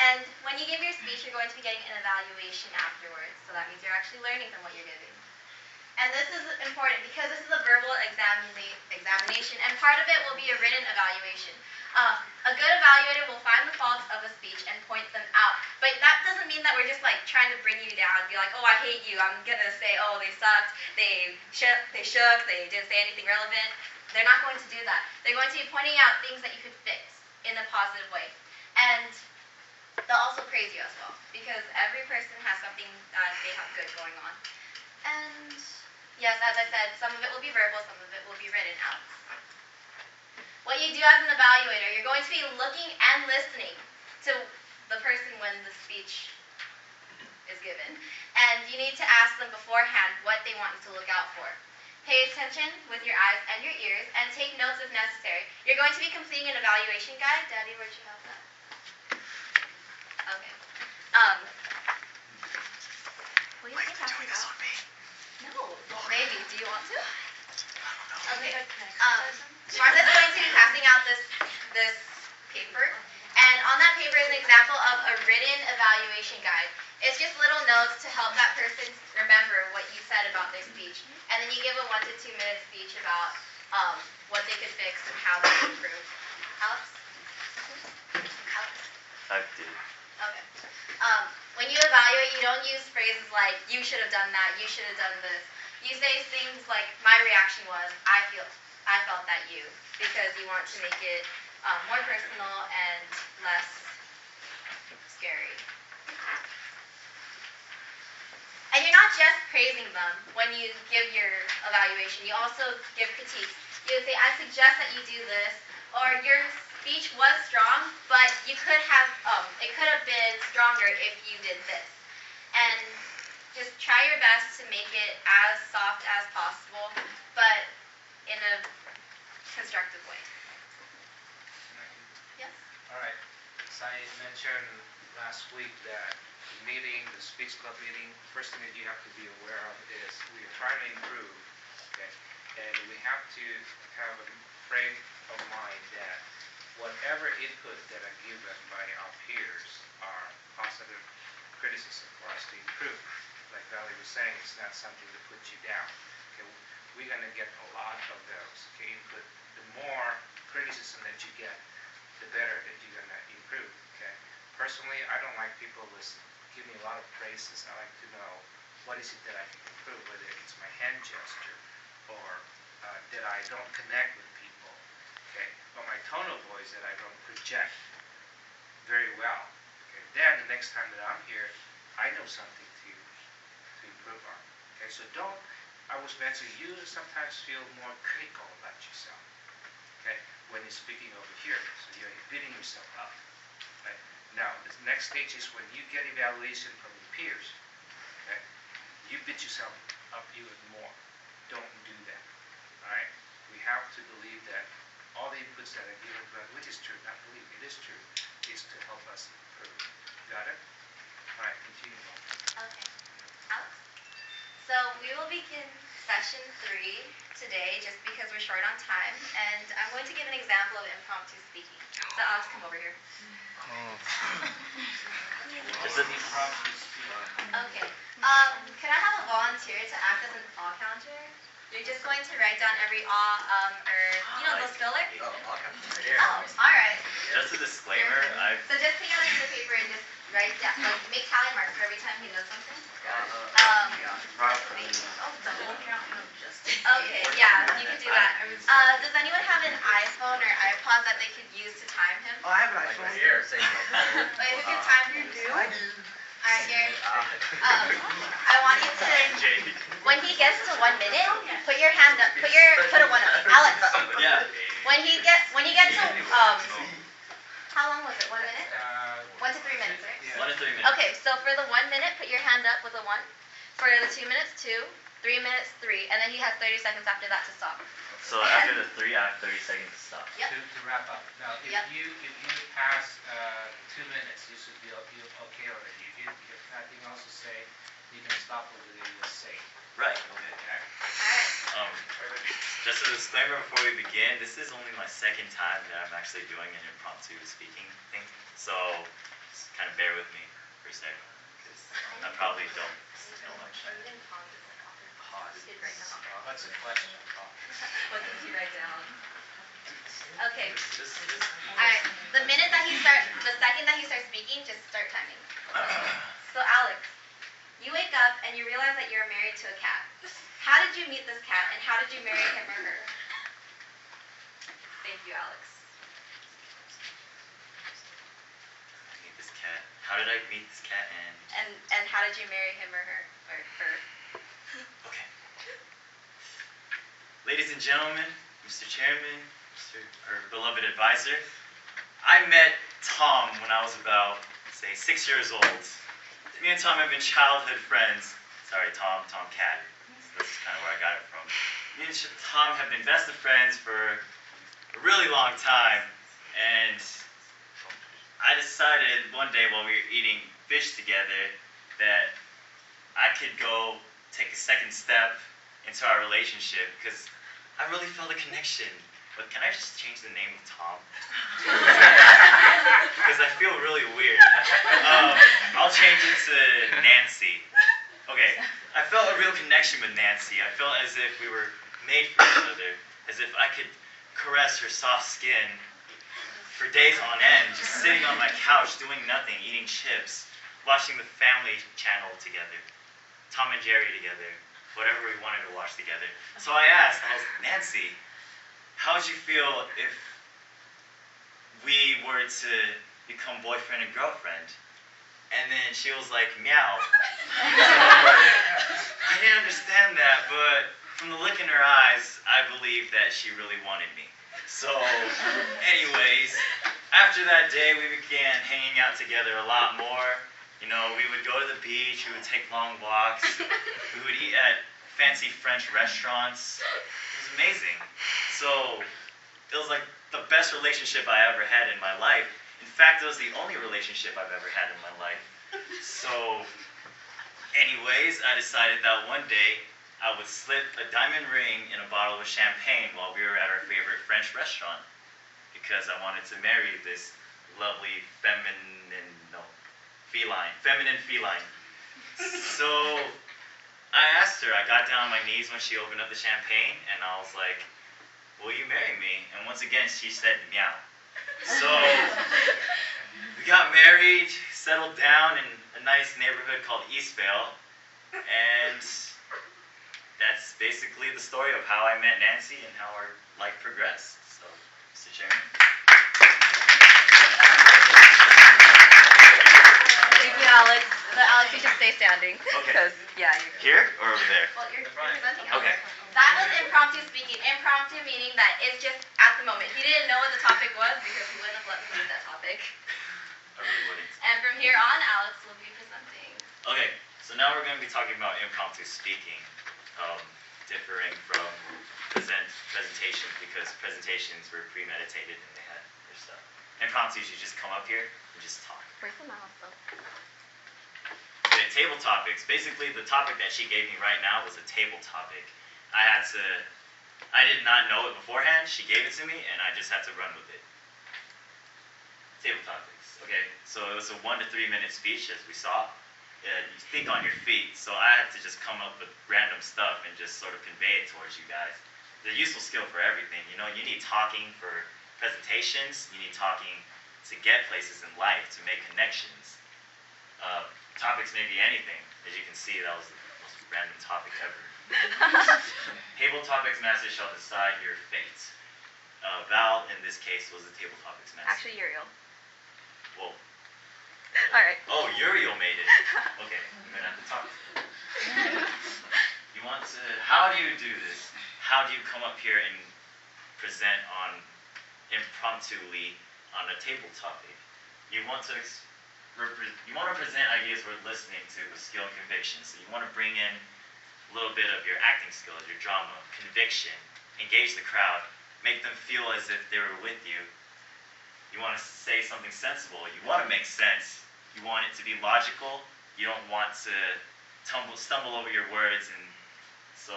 And when you give your speech, you're going to be getting an evaluation afterwards. So that means you're actually learning from what you're giving. And this is important because this is a verbal examination, and part of it will be a written evaluation. A good evaluator will find the faults of a speech and point them out. But that doesn't mean that we're just like trying to bring you down and be like, oh, I hate you. I'm going to say, oh, they sucked, they shook, they didn't say anything relevant. They're not going to do that. They're going to be pointing out things that you could fix in a positive way. And they'll also praise you as well, because every person has something that they have good going on. And yes, as I said, some of it will be verbal, some of it will be written out. What you do as an evaluator, you're going to be looking and listening to the person when the speech is given. And you need to ask them beforehand what they want you to look out for. Pay attention with your eyes and your ears, and take notes if necessary. You're going to be completing an evaluation guide. Daddy, where'd you have that? Okay. Will you Wait, you're doing this on me? No. Maybe. Do you want to? I don't know. Okay. Martha's going to be passing out this paper, and on that paper is an example of a written evaluation guide. It's just little notes to help that person remember what you said about their speech, and then you give a 1 to 2 minute speech about what they could fix and how they could improve. Alex? I did. Okay. When you evaluate, you don't use phrases like, you should have done that, you should have done this. You say things like, my reaction was, I felt that you, because you want to make it more personal and less scary. And you're not just praising them when you give your evaluation. You also give critiques. You would say, I suggest that you do this, or your speech was strong, but you could have, it could have been stronger if you did this. And just try your best to make it as soft as possible, but in a constructive way. Yes? All right. As I mentioned last week that the meeting, the speech club meeting, first thing that you have to be aware of is we are trying to improve, okay? And we have to have a frame of mind that whatever input that are given by our peers are positive criticism for us to improve. Like Valerie was saying, it's not something to put you down. Okay? We're going to get a lot of those. Okay? Input. The more criticism that you get, the better that you're going to improve. Okay? Personally, I don't like people give me a lot of praises. I like to know what is it that I can improve, whether it's my hand gesture or that I don't connect with people. Okay? Or my tone of voice that I don't project very well. Okay? Then the next time that I'm here, I know something to improve on. Okay? So I was mentioning, you sometimes feel more critical about yourself. Okay? When you're speaking over here, so you're beating yourself up. Right? Now, the next stage is when you get evaluation from your peers. Okay? You beat yourself up even more. Don't do that. All right? We have to believe that all the inputs that are given to us, which is true, not believe, it is true, is to help us improve. Got it? All right, continue on. Okay. Alex? So we will begin session 3 today just because we're short on time, and I'm going to give an example of impromptu speaking. So Alex, come over here. Is it Impromptu speaking. Okay. Can I have a volunteer to act as an awe counter? You're just going to write down every awe, or, you know, those fillers? Oh, I'll come right here. Oh, alright. just a disclaimer? So just take out a piece of paper and just write down, like, make tally marks for every time he does something. Probably. Okay, yeah, you could do that. Does anyone have an iPhone or iPod that they could use to time him? Oh, I have an iPhone. here. Wait, who can time him? I do. Alright, here. I want you to, when he gets to 1 minute, put your hand up, put a 1 up. Alex, Yeah. when you get to, how long was it, 1 minute? 1 to 3 minutes, right? Yeah. 1 to 3 minutes. Okay, so for the 1 minute, put your hand up with a 1. For the 2 minutes, 2. 3 minutes, 3. And then he has 30 seconds after that to stop. So after the 3, I have 30 seconds to stop. Yep. To wrap up. Now, if Yep. you pass 2 minutes, you should be okay already. If you have nothing else to say, you can stop over there and just say. Right. Okay. Okay? Alright. Just a disclaimer before we begin. This is only my second time that I'm actually doing an impromptu speaking thing. So it's kind of bear with me for a second, because I probably don't know much. Pause. Did write down. What's the question? What did you write down? Okay. This Alright. The second that he starts speaking, just start timing. So Alex, you wake up and you realize that you're married to a cat. How did you meet this cat and how did you marry him or her? Thank you, Alex. meet this cat. How did I meet this cat And how did you marry him or her? Or her? Okay. Ladies and gentlemen, Mr. Chairman, our beloved advisor, I met Tom when I was about, say, 6 years old. Me and Tom have been childhood friends. Sorry, Tom Cat. So that's kind of where I got it from. Me and Tom have been best of friends for a really long time, and I decided one day while we were eating fish together that I could go take a second step into our relationship because I really felt a connection. But can I just change the name of Tom? Because I feel really weird. I'll change it to Nancy. Okay, I felt a real connection with Nancy. I felt as if we were made for each other, as if I could caress her soft skin for days on end, just sitting on my couch doing nothing, eating chips, watching the Family Channel together, Tom and Jerry together, whatever we wanted to watch together. So I asked, Nancy, how would you feel if we were to become boyfriend and girlfriend? And then she was like, meow. I didn't understand that, but from the look in her eyes, I believed that she really wanted me. So, anyways, after that day, we began hanging out together a lot more. You know, we would go to the beach, we would take long walks, we would eat at fancy French restaurants. It was amazing. So, it was like the best relationship I ever had in my life. In fact, it was the only relationship I've ever had in my life. So, anyways, I decided that one day I would slip a diamond ring in a bottle of champagne while we were at our favorite French restaurant because I wanted to marry this lovely feminine feline. So, I asked her, I got down on my knees when she opened up the champagne, and I was like, will you marry me? And once again, she said, meow. So, we got married, settled down in a nice neighborhood called Eastvale, and that's basically the story of how I met Nancy and how our life progressed. So, Mr. Chairman. Thank you, Alex. Alex, you should stay standing. Okay. Because, yeah, Here or over there? Well, you're presenting. Okay. That was impromptu speaking. Impromptu meaning that it's just at the moment. He didn't know what the topic was because he wouldn't have let me use that topic. I really wouldn't. And from here on, Alex will be presenting. Okay, so now we're going to be talking about impromptu speaking, differing from presentations because presentations were premeditated and they had their stuff. Impromptu, you just come up here and just talk. Where's the mouse though? Okay, table topics. Basically, the topic that she gave me right now was a table topic. I did not know it beforehand. She gave it to me, and I just had to run with it. Table topics. Okay, so it was a 1 to 3 minute speech, as we saw. You think on your feet, so I had to just come up with random stuff and just sort of convey it towards you guys. They're a useful skill for everything. You know, you need talking for presentations. You need talking to get places in life, to make connections. Topics may be anything. As you can see, that was the most random topic ever. Table topics master shall decide your fate. Val, in this case, was the table topics master. Actually, Uriel. Whoa. Alright. Oh, Uriel made it. Okay, I'm gonna have to talk. You want to, how do you do this? How do you come up here and present on impromptuly on a table topic? You want to present ideas worth listening to with skill and conviction. So you want to bring in a little bit of your acting skills, your drama, conviction, engage the crowd, make them feel as if they were with you. You want to say something sensible. You want to make sense. You want it to be logical. You don't want to stumble over your words. And so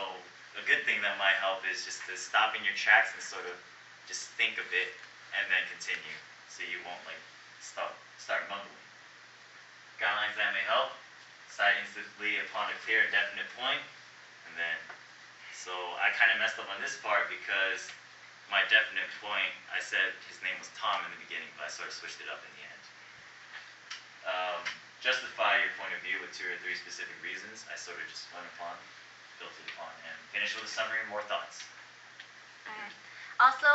a good thing that might help is just to stop in your tracks and sort of just think a bit and then continue, so you won't like start mumbling. lines that may help. Cite instantly upon a clear and definite point. And then, so I kind of messed up on this part because my definite point, I said his name was Tom in the beginning, but I sort of switched it up in the end. Justify your point of view with 2 or 3 specific reasons. I sort of just went upon, built it upon, and finish with a summary and more thoughts. Alright. Also,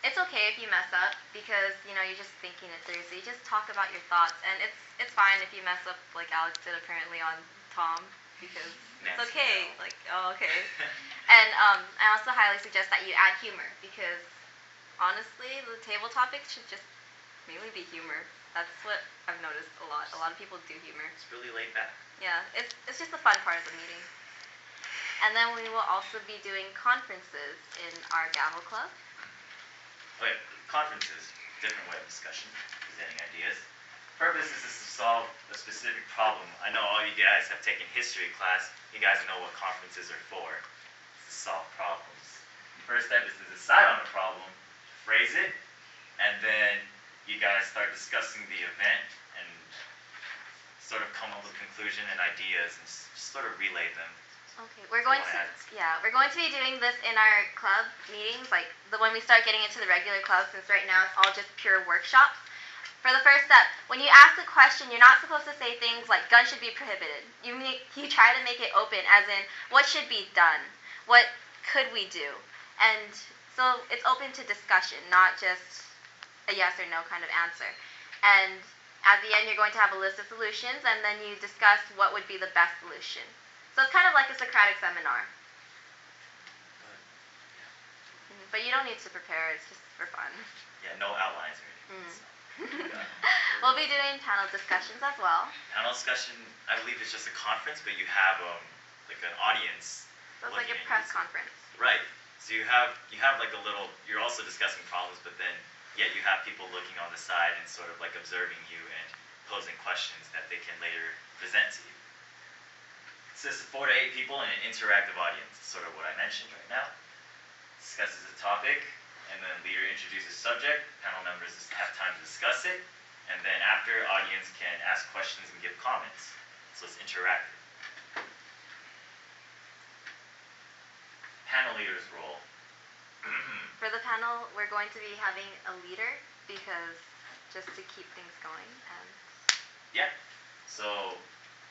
it's okay if you mess up because you're just thinking it through. So you just talk about your thoughts, and it's fine if you mess up like Alex did apparently on Tom because it's Nancy, okay. no. Like okay. And I also highly suggest that you add humor because honestly, the table topics should just mainly be humor. That's what I've noticed a lot. A lot of people do humor. It's really laid back. Yeah, it's just the fun part of the meeting. And then we will also be doing conferences in our Gavel Club. Okay, conferences, different way of discussion, presenting ideas. Purpose is to solve a specific problem. I know all you guys have taken history class. You guys know what conferences are for. It's to solve problems. First step is to decide on a problem, phrase it, and then you guys start discussing the event and sort of come up with conclusion and ideas and sort of relay them. Okay, we're going to be doing this in our club meetings, like when we start getting into the regular club, since right now it's all just pure workshops. For the first step, when you ask a question, you're not supposed to say things like guns should be prohibited. You try to make it open, as in what should be done, what could we do, and so it's open to discussion, not just a yes or no kind of answer. And at the end, you're going to have a list of solutions, and then you discuss what would be the best solution. So it's kind of like a Socratic seminar. But you don't need to prepare, it's just for fun. Yeah, no outlines or anything. So you got it. We'll be doing panel discussions as well. Panel discussion, I believe it's just a conference, but you have like an audience. So it's like a looking at press you. conference. Right. So you have like a little. You're also discussing problems, but then yet you have people looking on the side and sort of like observing you and posing questions that they can later present to you. It says 4 to 8 people in an interactive audience. It's sort of what I mentioned right now. Discusses a topic, and then leader introduces subject. Panel members have time to discuss it, and then after, audience can ask questions and give comments. So it's interactive. Panel leader's role. For the panel, we're going to be having a leader because just to keep things going. And Yeah. So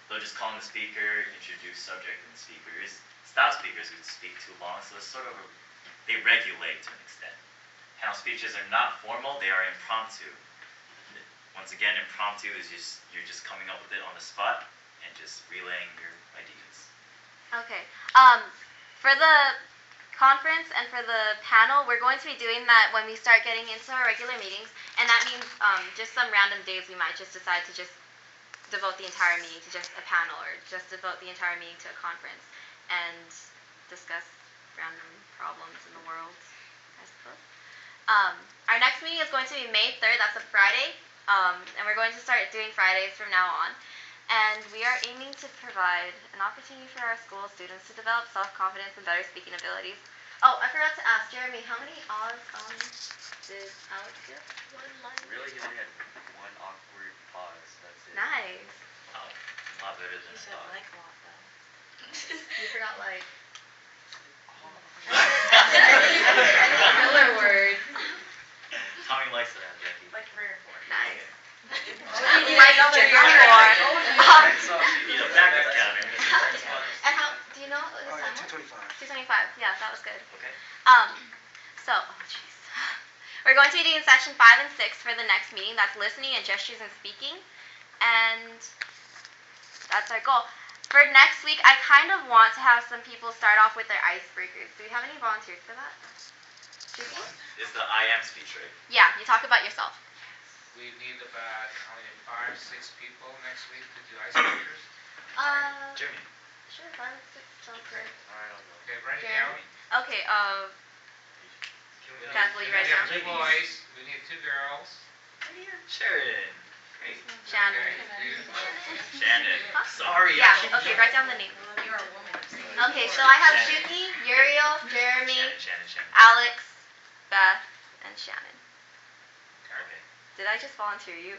they'll just call on the speaker, introduce subject and speakers. Stop speakers who speak too long, so it's sort of they regulate to an extent. Panel speeches are not formal; they are impromptu. Once again, impromptu is you're just coming up with it on the spot and just relaying your ideas. okay. For the conference and for the panel, we're going to be doing that when we start getting into our regular meetings, and that means just some random days we might just decide to just devote the entire meeting to just a panel, or just devote the entire meeting to a conference and discuss random problems in the world, I suppose. Our next meeting is going to be May 3rd, that's a Friday, and we're going to start doing Fridays from now on. And we are aiming to provide an opportunity for our school students to develop self-confidence and better speaking abilities. Oh, I forgot to ask Jeremy, how many odds did Alex get? Really, you only had one awkward pause. That's it. Nice. Oh, a lot better than I thought. like a lot though. You forgot like Any filler words. Tommy likes that, Jackie. Like 3 or 4. Nice. You might know Jeremy, there you're are right. more. You need a backup counter. And how, do you know what the time was? 225. 225, yeah, that was good. Okay. So, oh jeez. We're going to be doing section 5 and 6 for the next meeting. That's listening and gestures and speaking. And that's our goal. For next week, I kind of want to have some people start off with their icebreakers. Do we have any volunteers for that? Judy? It's the I am speech, right? Yeah, you talk about yourself. We need about 5, 6 people next week to do icebreakers. Jeremy. Sure, 5 and 6 sounds good. I don't know. Okay, write it Jeremy. down. Okay, We Gavel, need- you write we down? need 2 boys, we need 2 girls. Sharon. Great. Shannon. Okay, 2. Shannon. Huh? Sorry. Yeah, okay, write down the name. You're a woman. Okay, so I have Shannon. Shuki, Uriel, Jeremy, Shannon. Alex, Beth, and Shannon. Okay. Did I just volunteer you?